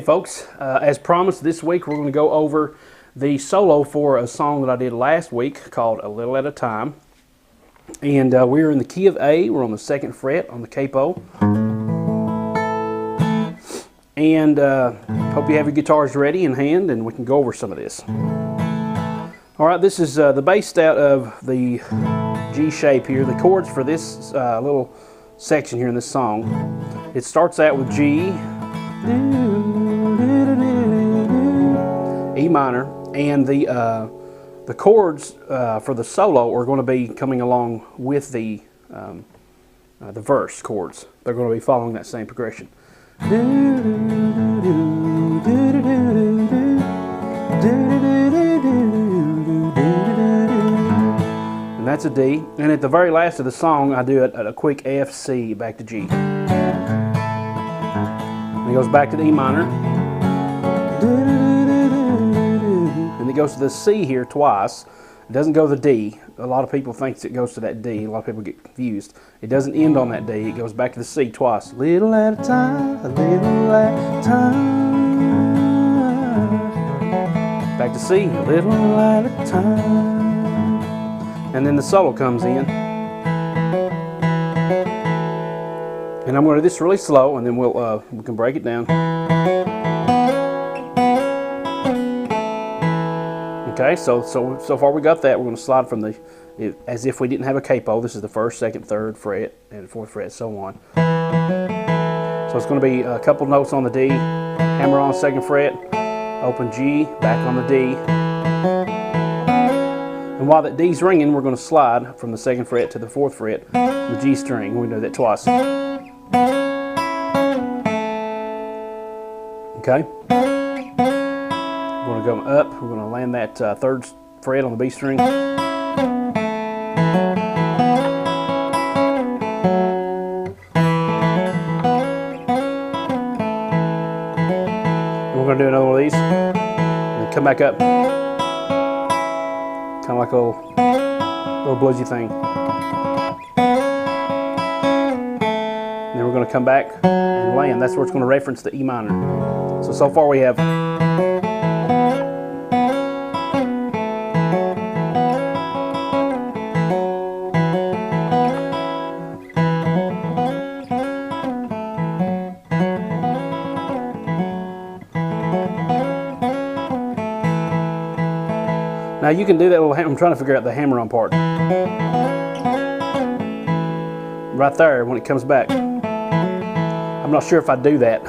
folks, as promised, this week we're going to go over the solo for a song that I did last week called A Little at a Time. And we're in the key of A. We're on the 2nd fret on the capo. And hope you have your guitars ready in hand and we can go over some of this. Alright, this is the bass out of the G shape here. The chords for this little section here in this song, it starts out with G, E minor, and the chords for the solo are going to be coming along with the verse chords. They're going to be following that same progression. And that's a D. And at the very last of the song, I do a quick F, C, back to G. And it goes back to the E minor. And it goes to the C here twice. It doesn't go to the D. A lot of people think it goes to that D. A lot of people get confused. It doesn't end on that D. It goes back to the C twice. Little at a time, a little at a time. Back to C, a little at a time. And then the solo comes in. And I'm going to do this really slow, and then we can break it down. Okay, so far we got that. We're going to slide from as if we didn't have a capo. This is the 1st, 2nd, 3rd fret, and 4th fret, so on. So it's going to be a couple notes on the D, hammer on 2nd fret, open G, back on the D. And while that D's ringing, we're going to slide from the 2nd fret to the 4th fret, the G string. We do that twice. Okay. We're going to go up, we're going to land that 3rd fret on the B string. And we're going to do another one of these, and then come back up, kind of like a little bluesy thing. And then we're going to come back and land. That's where it's going to reference the E minor. So far we have now you can do that little hammer. I'm trying to figure out the hammer-on part. Right there when it comes back. I'm not sure if I do that,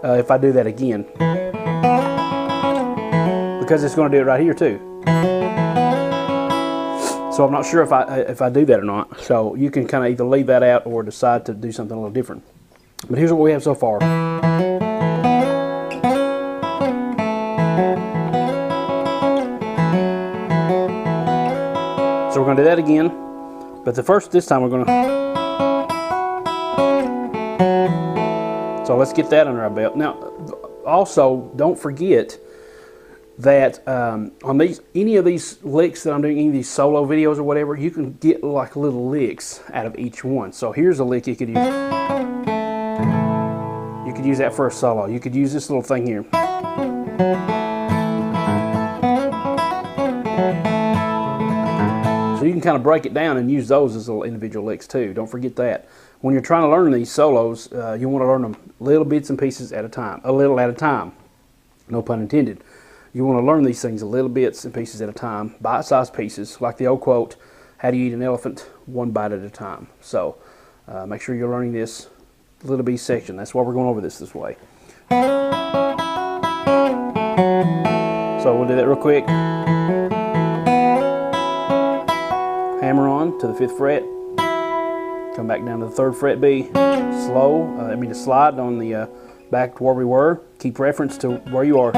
if I do that again. Because it's going to do it right here too. So I'm not sure if I do that or not. So you can kind of either leave that out or decide to do something a little different. But here's what we have so far. So we're going to do that again, but this time we're going to. So let's get that under our belt. Now, also don't forget that on any of these licks that I'm doing, any of these solo videos or whatever, you can get like little licks out of each one. So here's a lick you could use. You could use that for a solo. You could use this little thing here. So you can kind of break it down and use those as little individual licks too. Don't forget that. When you're trying to learn these solos, you want to learn them little bits and pieces at a time. A little at a time. No pun intended. You want to learn these things a little bits and pieces at a time. Bite-sized pieces. Like the old quote, how do you eat an elephant? One bite at a time. So make sure you're learning this little B section. That's why we're going over this way. So we'll do that real quick. Hammer on to the 5th fret, come back down to the 3rd fret B, slow, to slide on the back to where we were, keep reference to where you are.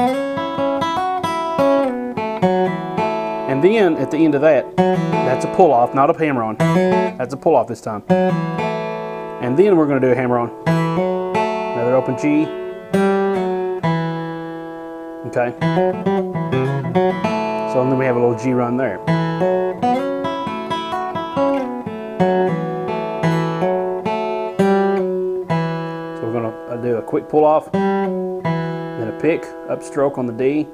And then at the end of that, that's a pull off, not a hammer on, that's a pull off this time. And then we're going to do a hammer on, another open G, okay, so then we have a little G run there. Do a quick pull off, then a pick, upstroke on the D,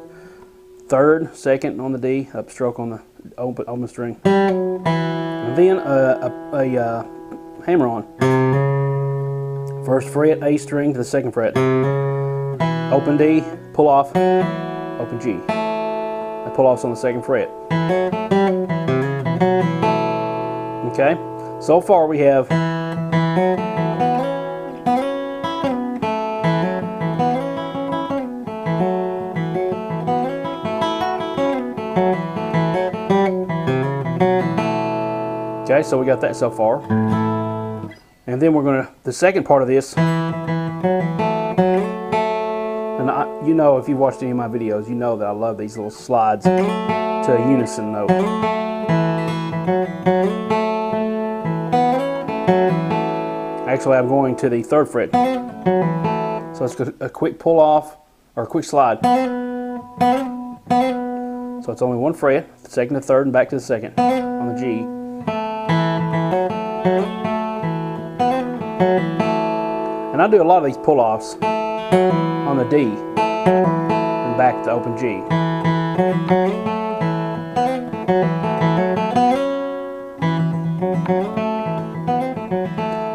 third, second on the D, upstroke on the open string, and then a hammer on. First fret, A string to the second fret, open D, pull off, open G. The pull off's on the second fret. Okay, so far we have okay, so we got that so far. And then we're going to, the second part of this, and you know, if you've watched any of my videos, you know that I love these little slides to a unison note. Actually, I'm going to the third fret. So it's a quick pull off, or a quick slide. So it's only one fret, the second to third, and back to the second on the G. And I do a lot of these pull-offs on the D and back to open G.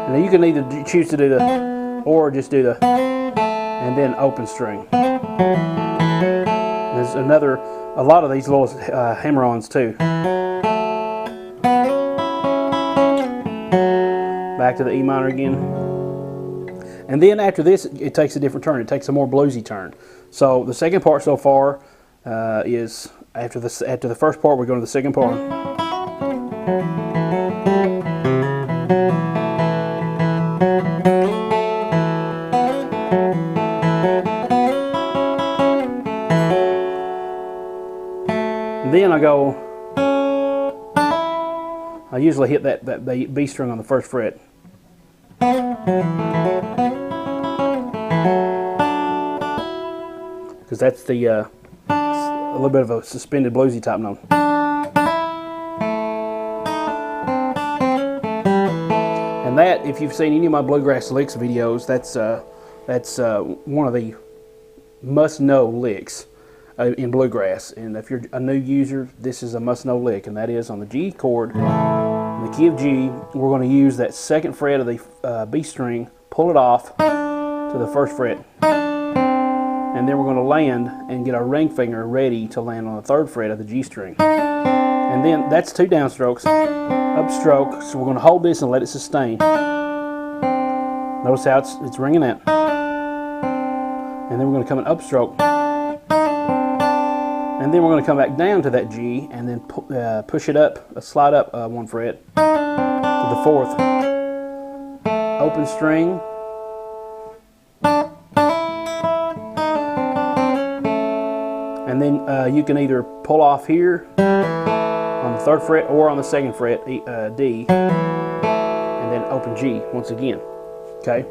And then you can either choose to do the, or just do the, and then open string. There's a lot of these little hammer-ons too. Back to the E minor again. And then after this, it takes a different turn. It takes a more bluesy turn. So the second part so far is after the first part, we're going to the second part. And then I usually hit that B string on the first fret. Because that's a little bit of a suspended bluesy type note. And that, if you've seen any of my Bluegrass licks videos, that's one of the must-know licks in Bluegrass. And if you're a new user, this is a must-know lick, and that is on the G chord, in the key of G. We're going to use that second fret of the B string, pull it off to the first fret, and then we're going to land and get our ring finger ready to land on the third fret of the G string. And then that's two downstrokes, upstroke, so we're going to hold this and let it sustain. Notice how it's ringing out. And then we're going to come in upstroke. And then we're going to come back down to that G and then push it up, slide up one fret to the fourth. Open string. And then you can either pull off here on the third fret or on the second fret, D, and then open G once again. Okay.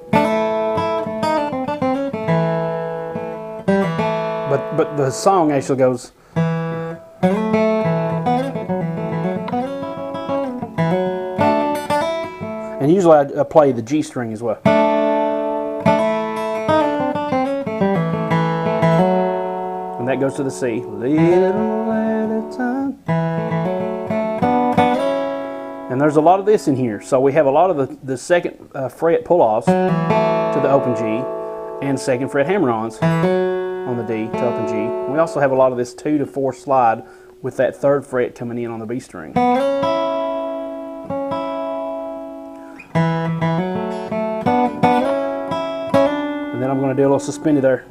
But the song actually goes. And usually I play the G string as well. And that goes to the C. Little at a time. And there's a lot of this in here. So we have a lot of the second fret pull-offs to the open G and second fret hammer-ons on the D to open G. We also have a lot of this 2 to 4 slide with that third fret coming in on the B string. And then I'm going to do a little suspended there.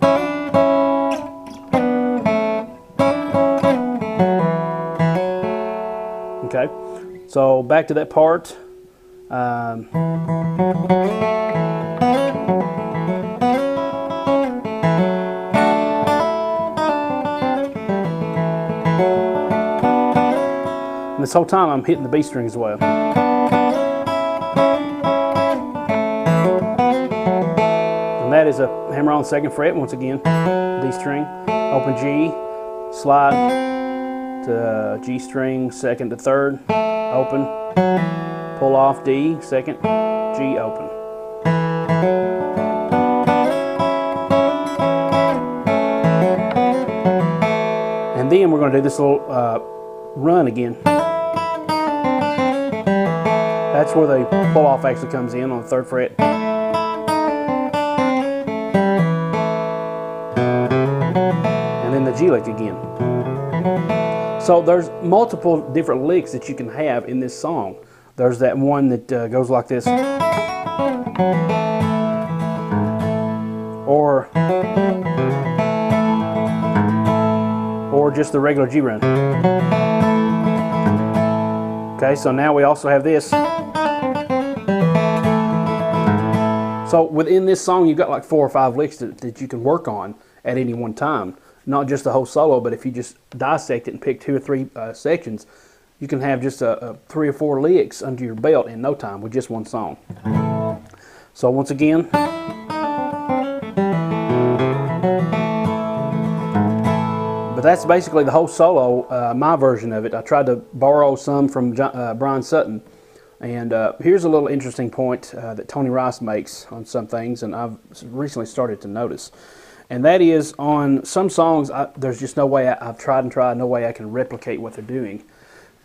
Okay, so back to that part. And this whole time I'm hitting the B string as well. And that is a hammer on second fret once again, D string, open G, slide to G string, second to third, open, pull off D, second, G, open. then we're going to do this little run again. That's where the pull off actually comes in on the 3rd fret. And then the G lick again. So there's multiple different licks that you can have in this song. There's that one that goes like this. Or just the regular G run. Okay, so now we also have this. So within this song, you've got like 4 or 5 licks that you can work on at any one time. Not just the whole solo, but if you just dissect it and pick 2 or 3 sections, you can have just 3 or 4 licks under your belt in no time with just one song. So once again. But that's basically the whole solo, my version of it. I tried to borrow some from Bryan Sutton. And here's a little interesting point that Tony Rice makes on some things, and I've recently started to notice. And that is, on some songs, there's just no way, I've tried and tried, no way I can replicate what they're doing.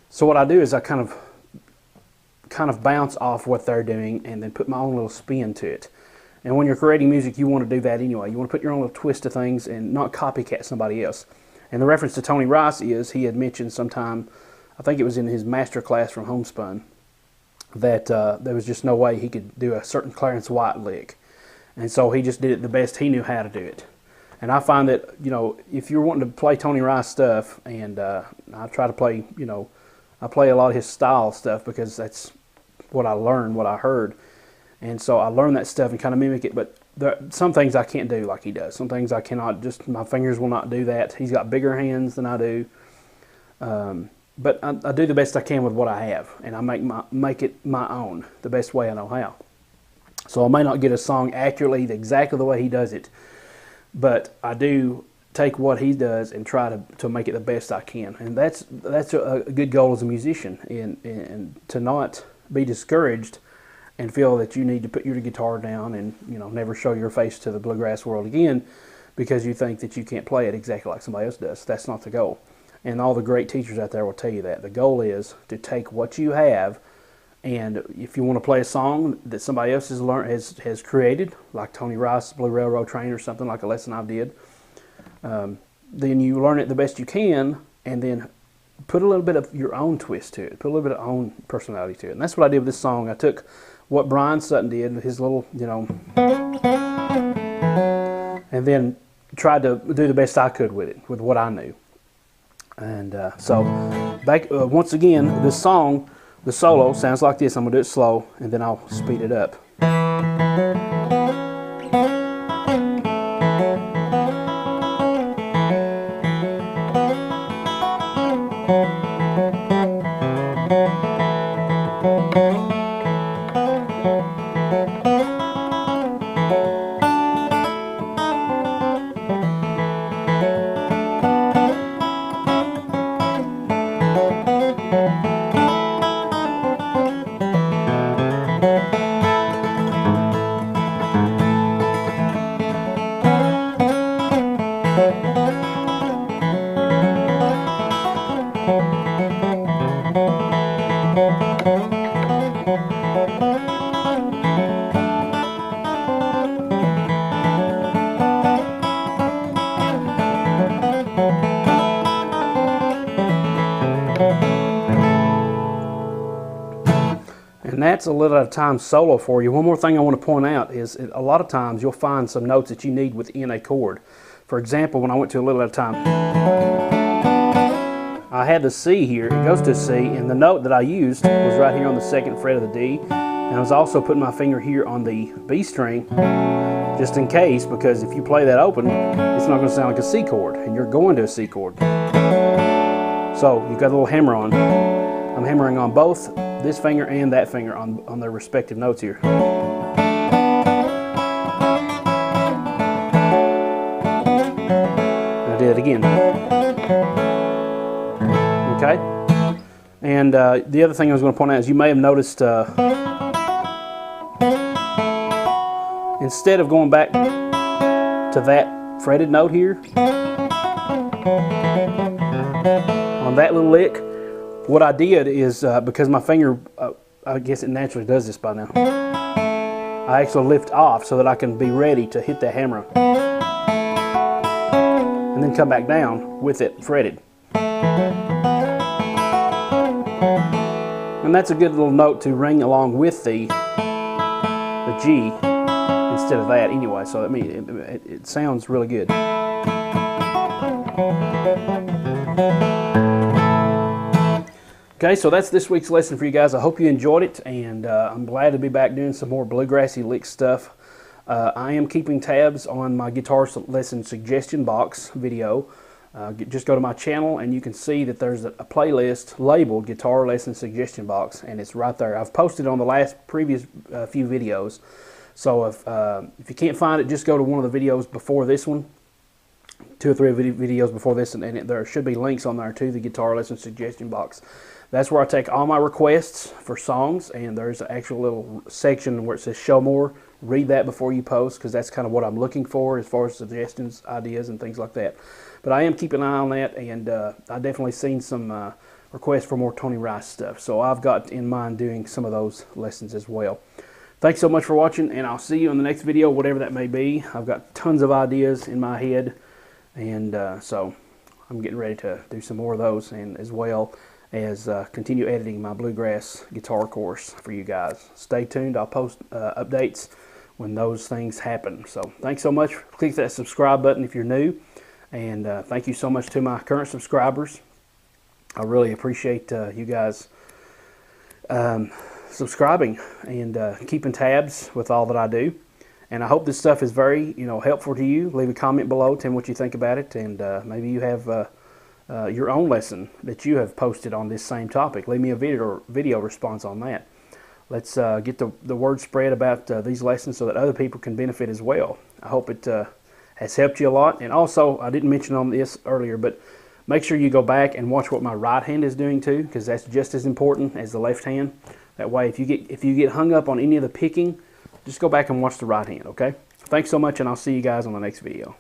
So what I do is I kind of bounce off what they're doing and then put my own little spin to it. And when you're creating music, you want to do that anyway. You want to put your own little twist to things and not copycat somebody else. And the reference to Tony Rice is, he had mentioned sometime, I think it was in his master class from Homespun, that there was just no way he could do a certain Clarence White lick. And so he just did it the best he knew how to do it. And I find that, you know, if you're wanting to play Tony Rice stuff, and I try to play, you know, I play a lot of his style stuff because that's what I learned, what I heard. And so I learned that stuff and kind of mimic it, but some things I can't do like he does. Some things I cannot, just my fingers will not do that. He's got bigger hands than I do. But I do the best I can with what I have, and I make it my own, the best way I know how. So I may not get a song accurately exactly the way he does it, but I do take what he does and try to make it the best I can. And that's a good goal as a musician, and to not be discouraged and feel that you need to put your guitar down and, you know, never show your face to the bluegrass world again because you think that you can't play it exactly like somebody else does. That's not the goal. And all the great teachers out there will tell you that. The goal is to take what you have, and if you want to play a song that somebody else has created, like Tony Rice's Blue Railroad Train or something like a lesson I did, then you learn it the best you can, and then put a little bit of your own twist to it, put a little bit of own personality to it. And that's what I did with this song. I took what Bryan Sutton did, his little, you know, and then tried to do the best I could with it, with what I knew. And so, back once again, this song, the solo sounds like this. I'm going to do it slow, and then I'll speed it up. And that's a little at a time solo for you. One more thing I want to point out is a lot of times you'll find some notes that you need within a chord. For example, when I went to a little at a time, I had the C here, it goes to C, and the note that I used was right here on the 2nd fret of the D, and I was also putting my finger here on the B string, just in case, because if you play that open, it's not going to sound like a C chord, and you're going to a C chord. So you've got a little hammer on. I'm hammering on both this finger and that finger on their respective notes here. And I did it again. Okay? And the other thing I was going to point out is you may have noticed instead of going back to that fretted note here, that little lick, what I did is, because my finger, I guess it naturally does this by now, I actually lift off so that I can be ready to hit the hammer and then come back down with it fretted. And that's a good little note to ring along with the G instead of that anyway, so I mean it sounds really good. Okay, so that's this week's lesson for you guys. I hope you enjoyed it, and I'm glad to be back doing some more bluegrassy lick stuff. I am keeping tabs on my guitar lesson suggestion box video. Just go to my channel and you can see that there's a playlist labeled Guitar Lesson Suggestion Box, and it's right there. I've posted on the previous few videos, so if you can't find it, just go to one of the videos before this one, 2 or 3 videos before this, and there should be links on there to the Guitar Lesson Suggestion Box. That's where I take all my requests for songs, and there's an actual little section where it says show more. Read that before you post, because that's kind of what I'm looking for as far as suggestions, ideas, and things like that. But I am keeping an eye on that, and I've definitely seen some requests for more Tony Rice stuff. So I've got in mind doing some of those lessons as well. Thanks so much for watching, and I'll see you in the next video, whatever that may be. I've got tons of ideas in my head, and so I'm getting ready to do some more of those, and as well as continue editing my bluegrass guitar course for you guys. Stay tuned. I'll post updates when those things happen. So thanks so much. Click that subscribe button if you're new, and thank you so much to my current subscribers. I really appreciate you guys subscribing and keeping tabs with all that I do. And I hope this stuff is very helpful to you. Leave a comment below, tell me what you think about it, and maybe you have your own lesson that you have posted on this same topic. Leave me a video response on that. Let's get the word spread about these lessons so that other people can benefit as well. I hope it has helped you a lot. And also, I didn't mention on this earlier, but make sure you go back and watch what my right hand is doing too, because that's just as important as the left hand. That way, if you get hung up on any of the picking, just go back and watch the right hand, okay? Thanks so much, and I'll see you guys on the next video.